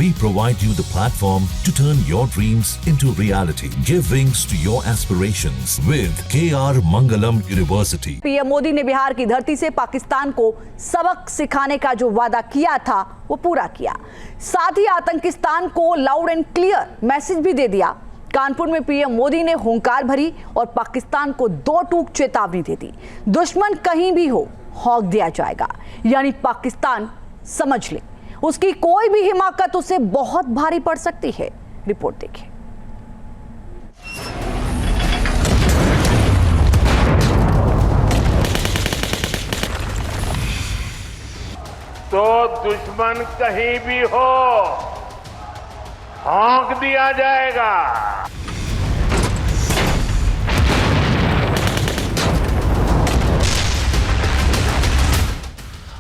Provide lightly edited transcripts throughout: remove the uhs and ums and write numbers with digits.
We provide you the platform to turn your dreams into reality. Give wings to your aspirations with KR Mangalam University. PM Modi ने बिहार की धरती से पाकिस्तान को सबक सिखाने का जो वादा किया था वो पूरा किया। साथ ही आतंकिस्तान को लाउड एंड क्लियर मैसेज भी दे दिया। कानपुर में पीएम मोदी ने हुंकार भरी और पाकिस्तान को दो टूक चेतावनी दे दी। दुश्मन कहीं भी हो, हौंक दिया जाएगा, यानी पाकिस्तान समझ ले, उसकी कोई भी हिमाकत उसे बहुत भारी पड़ सकती है। रिपोर्ट देखिए। तो दुश्मन कहीं भी हो, हौंक दिया जाएगा।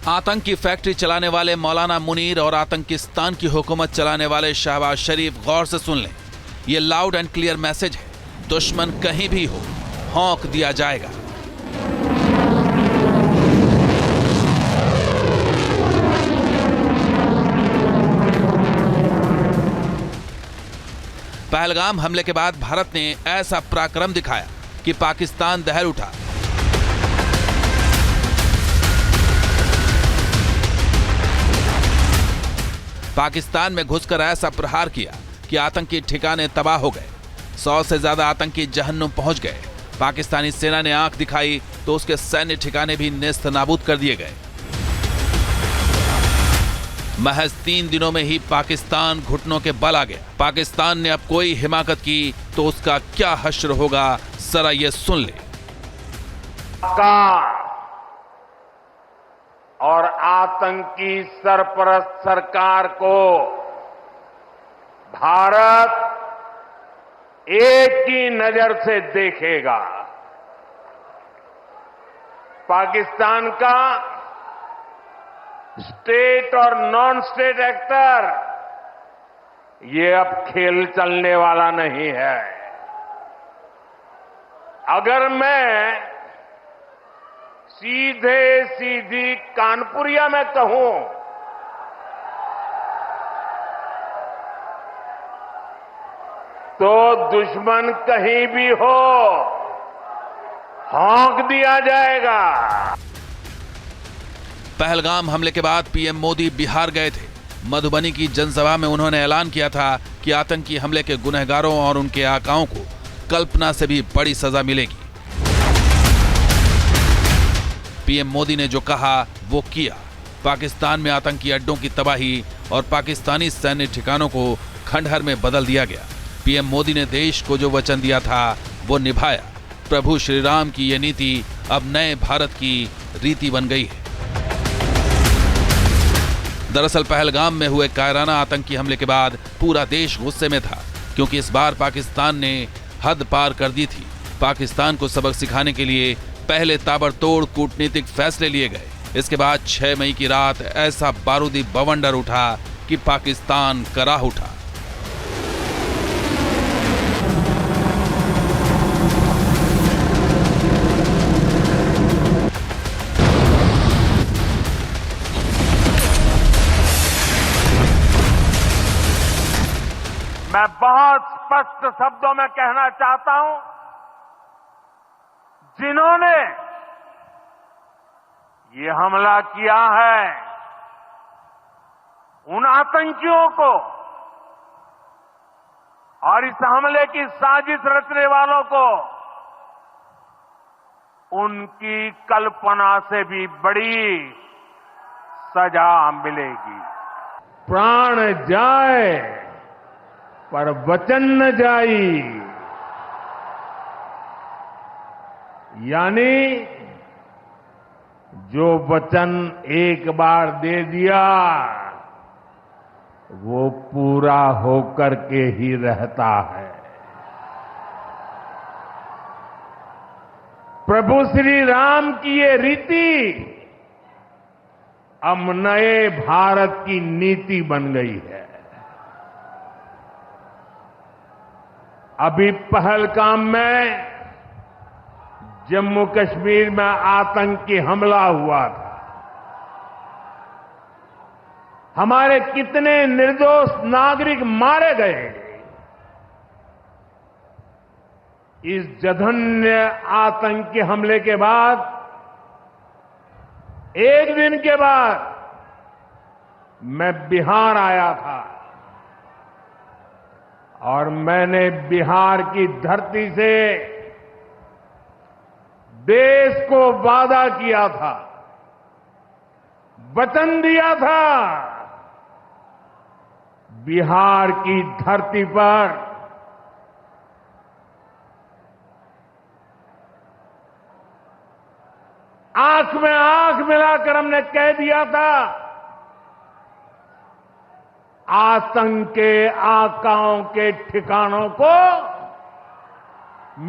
आतंकी फैक्ट्री चलाने वाले मौलाना मुनीर और आतंकिस्तान की हुकूमत चलाने वाले शहबाज शरीफ गौर से सुन लें। ये लाउड एंड क्लियर मैसेज है, दुश्मन कहीं भी हो, हौंक दिया जाएगा। पहलगाम हमले के बाद भारत ने ऐसा पराक्रम दिखाया कि पाकिस्तान दहल उठा। पाकिस्तान में घुसकर ऐसा प्रहार किया कि आतंकी ठिकाने तबाह हो गए। 100 से ज्यादा आतंकी जहन्नुम पहुंच गए। पाकिस्तानी सेना ने आंख दिखाई तो उसके सैन्य ठिकाने भी नेस्त नाबूद कर दिए गए। महज 3 दिनों में ही पाकिस्तान घुटनों के बल आ गया। पाकिस्तान ने अब कोई हिमाकत की तो उसका क्या हश्र होगा, जरा ये सुन ले। और आतंकी सरपरस्त सरकार को भारत एक ही नजर से देखेगा। पाकिस्तान का स्टेट और नॉन स्टेट एक्टर ये अब खेल चलने वाला नहीं है। अगर मैं सीधी कानपुरिया में कहूं तो दुश्मन कहीं भी हो, हौंक दिया जाएगा। पहलगाम हमले के बाद पीएम मोदी बिहार गए थे। मधुबनी की जनसभा में उन्होंने ऐलान किया था कि आतंकी हमले के गुनहगारों और उनके आकाओं को कल्पना से भी बड़ी सजा मिलेगी। पीएम मोदी ने जो कहा वो किया। पाकिस्तान में आतंकी अड्डों की तबाही और पाकिस्तानी सैन्य ठिकानों को खंडहर में बदल दिया गया। पीएम मोदी ने देश को जो वचन दिया था वो निभाया। प्रभु श्री राम की ये नीति अब नए भारत की रीति बन गई है। दरअसल पहलगाम में हुए कायराना आतंकी हमले के बाद पूरा देश गुस्से में था, क्योंकि इस बार पाकिस्तान ने हद पार कर दी थी। पाकिस्तान को सबक सिखाने के लिए पहले ताबड़तोड़ कूटनीतिक फैसले लिए गए। इसके बाद 6 मई की रात ऐसा बारूदी बवंडर उठा कि पाकिस्तान कराह उठा। मैं बहुत स्पष्ट शब्दों में कहना चाहता हूं, जिन्होंने ये हमला किया है उन आतंकियों को और इस हमले की साजिश रचने वालों को उनकी कल्पना से भी बड़ी सजा मिलेगी। प्राण जाए पर वचन न जाई, यानी जो वचन एक बार दे दिया वो पूरा होकर के ही रहता है। प्रभु श्री राम की ये रीति अब नए भारत की नीति बन गई है। अभी पहलगाम में जम्मू कश्मीर में आतंकी हमला हुआ था। हमारे कितने निर्दोष नागरिक मारे गए। इस जघन्य आतंकी हमले के बाद, एक दिन के बाद मैं बिहार आया था और मैंने बिहार की धरती से देश को वादा किया था, वचन दिया था, बिहार की धरती पर आंख में आंख मिलाकर हमने कह दिया था, आतंक के आकाओं के ठिकानों को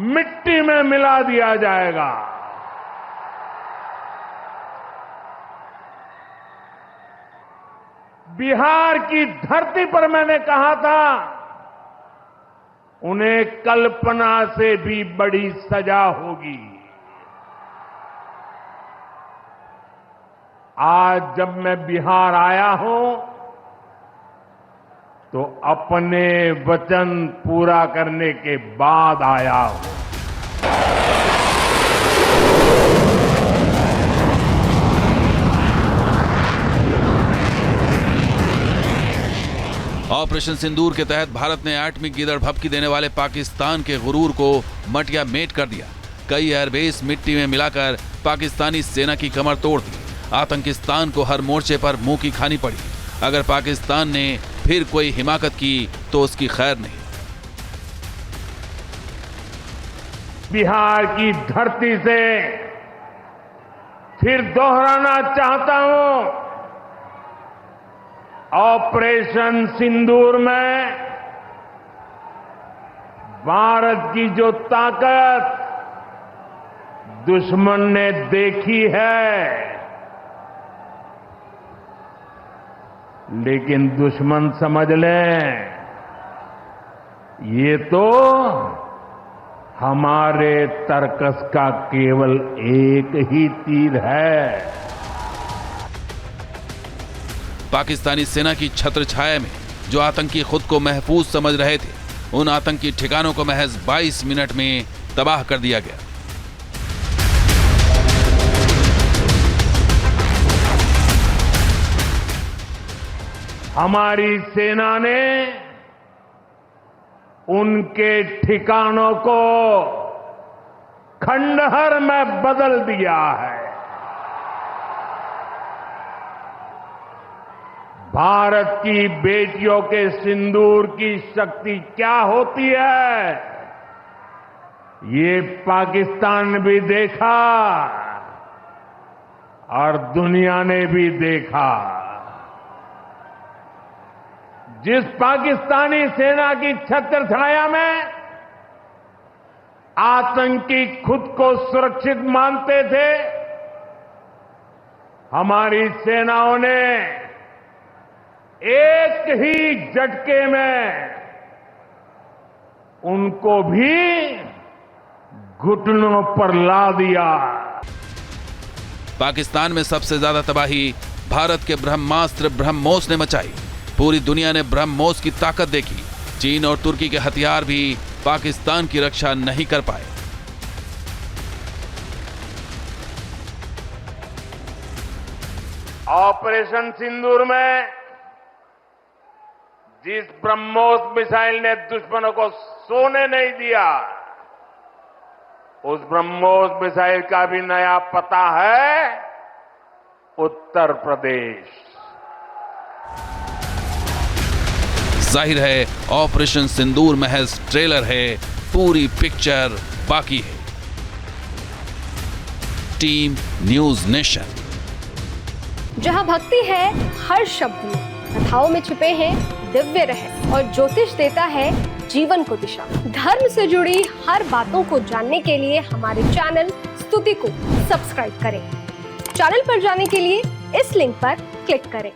मिट्टी में मिला दिया जाएगा। बिहार की धरती पर मैंने कहा था, उन्हें कल्पना से भी बड़ी सजा होगी। आज जब मैं बिहार आया हूं तो अपने वचन पूरा करने के बाद आया हूं। ऑपरेशन सिंदूर के तहत भारत ने एटॉमिक गीदड़ भभकी देने वाले पाकिस्तान के गुरूर को मटिया मेट कर दिया। कई एयरबेस मिट्टी में मिलाकर पाकिस्तानी सेना की कमर तोड़ दी। आतंकिस्तान को हर मोर्चे पर मुंह की खानी पड़ी। अगर पाकिस्तान ने फिर कोई हिमाकत की तो उसकी खैर नहीं। बिहार की धरती से फिर दोहराना चाहता हूं, ऑपरेशन सिंदूर में भारत की जो ताकत दुश्मन ने देखी है, लेकिन दुश्मन समझ लें, ये तो हमारे तर्कस का केवल एक ही तीर है। पाकिस्तानी सेना की छत्र छाया में जो आतंकी खुद को महफूज समझ रहे थे, उन आतंकी ठिकानों को महज 22 मिनट में तबाह कर दिया गया। हमारी सेना ने उनके ठिकानों को खंडहर में बदल दिया है। भारत की बेटियों के सिंदूर की शक्ति क्या होती है, ये पाकिस्तान ने भी देखा और दुनिया ने भी देखा। जिस पाकिस्तानी सेना की छत्र छाया में आतंकी खुद को सुरक्षित मानते थे, हमारी सेनाओं ने एक ही झटके में उनको भी घुटनों पर ला दिया। पाकिस्तान में सबसे ज्यादा तबाही भारत के ब्रह्मास्त्र ब्रह्मोस ने मचाई। पूरी दुनिया ने ब्रह्मोस की ताकत देखी। चीन और तुर्की के हथियार भी पाकिस्तान की रक्षा नहीं कर पाए। ऑपरेशन सिंदूर में जिस ब्रह्मोस मिसाइल ने दुश्मनों को सोने नहीं दिया, उस ब्रह्मोस मिसाइल का भी नया पता है उत्तर प्रदेश। जाहिर है ऑपरेशन सिंदूर महज ट्रेलर है, पूरी पिक्चर बाकी है। Team news nation. जहां भक्ति है हर शब्द में, कथाओं में छुपे हैं दिव्य रहस्य और ज्योतिष देता है जीवन को दिशा। धर्म से जुड़ी हर बातों को जानने के लिए हमारे चैनल स्तुति को सब्सक्राइब करें। चैनल पर जाने के लिए इस लिंक पर क्लिक करें।